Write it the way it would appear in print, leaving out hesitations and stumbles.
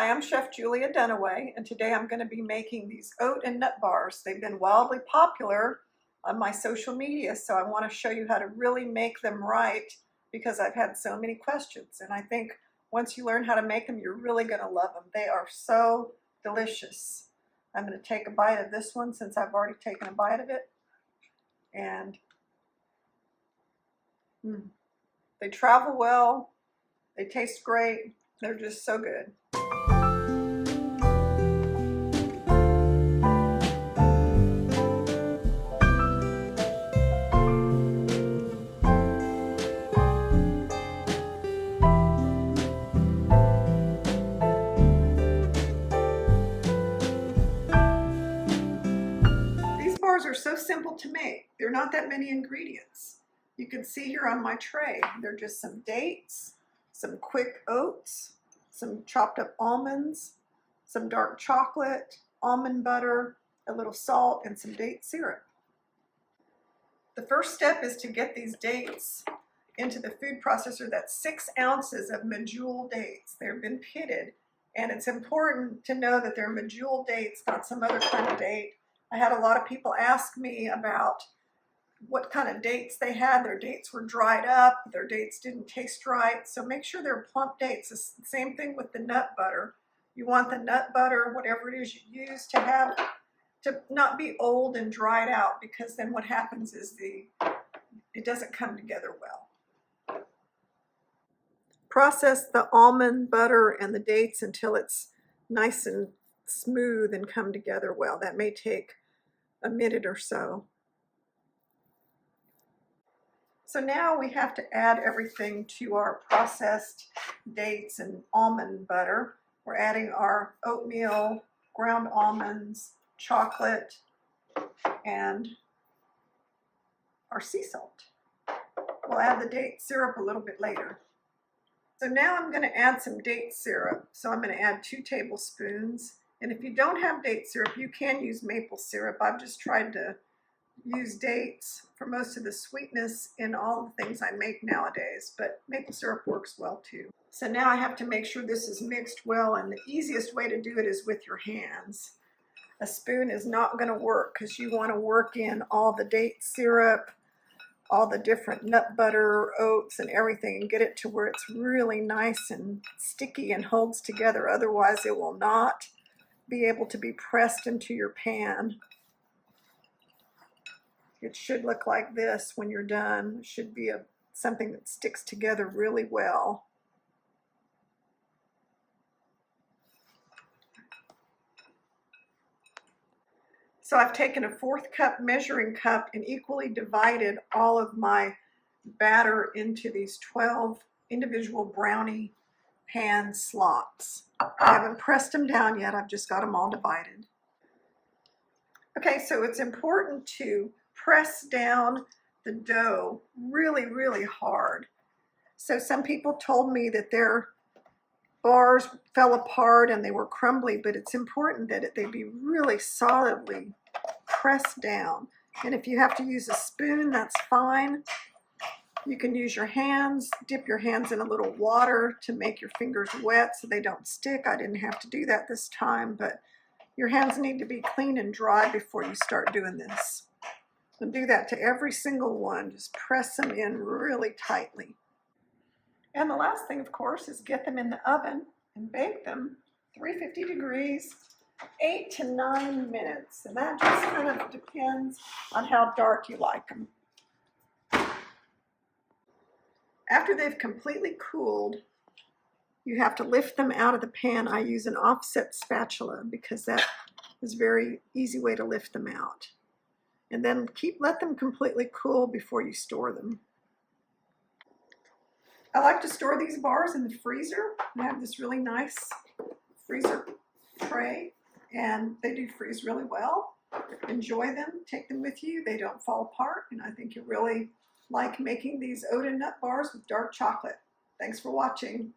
Hi, I'm Chef Julia Dunaway, and today I'm going to be making these oat and nut bars. They've been wildly popular on my social media, so I want to show you how to really make them right because I've had so many questions. And I think once you learn how to make them, you're really going to love them. They are so delicious. I'm going to take a bite of this one since I've already taken a bite of it. And they travel well, they taste great, they're just so good. These bars are so simple to make. There are not that many ingredients. You can see here on my tray, they're just some dates, some quick oats, some chopped up almonds, some dark chocolate, almond butter, a little salt, and some date syrup. The first step is to get these dates into the food processor. That's 6 ounces of Medjool dates. They've been pitted, and it's important to know that they're Medjool dates, not some other kind of date. I had a lot of people ask me about what kind of dates they had. Their dates were dried up, their dates didn't taste right, so make sure they're plump dates. It's the same thing with the nut butter. You want the nut butter, whatever it is you use, to not be old and dried out, because then what happens is it doesn't come together well. Process the almond butter and the dates until it's nice and smooth and come together well. That may take a minute or so. So now we have to add everything to our processed dates and almond butter. We're adding our oatmeal, ground almonds, chocolate, and our sea salt. We'll add the date syrup a little bit later. So now I'm going to add some date syrup. So I'm going to add 2 tablespoons. And if you don't have date syrup, you can use maple syrup. I've just tried to use dates for most of the sweetness in all the things I make nowadays, but maple syrup works well too. So now I have to make sure this is mixed well, and the easiest way to do it is with your hands. A spoon is not going to work because you want to work in all the date syrup, all the different nut butter, oats, and everything, and get it to where it's really nice and sticky and holds together. Otherwise, it will not be able to be pressed into your pan. It should look like this when you're done. It should be something that sticks together really well. So I've taken a 1/4 cup measuring cup and equally divided all of my batter into these 12 individual brownie pan slots. I haven't pressed them down yet. I've just got them all divided. Okay, so it's important to press down the dough really, really hard. So some people told me that their bars fell apart and they were crumbly, but it's important that they be really solidly pressed down. And if you have to use a spoon, that's fine. You can use your hands, dip your hands in a little water to make your fingers wet so they don't stick. I didn't have to do that this time, but your hands need to be clean and dry before you start doing this. And do that to every single one. Just press them in really tightly. And the last thing, of course, is get them in the oven and bake them 350 degrees, 8 to 9 minutes. And that just kind of depends on how dark you like them. After they've completely cooled, you have to lift them out of the pan. I use an offset spatula because that is a very easy way to lift them out. And then let them completely cool before you store them. I like to store these bars in the freezer. I have this really nice freezer tray, and they do freeze really well. Enjoy them, take them with you. They don't fall apart, and I think you really like making these oat and nut bars with dark chocolate. Thanks for watching.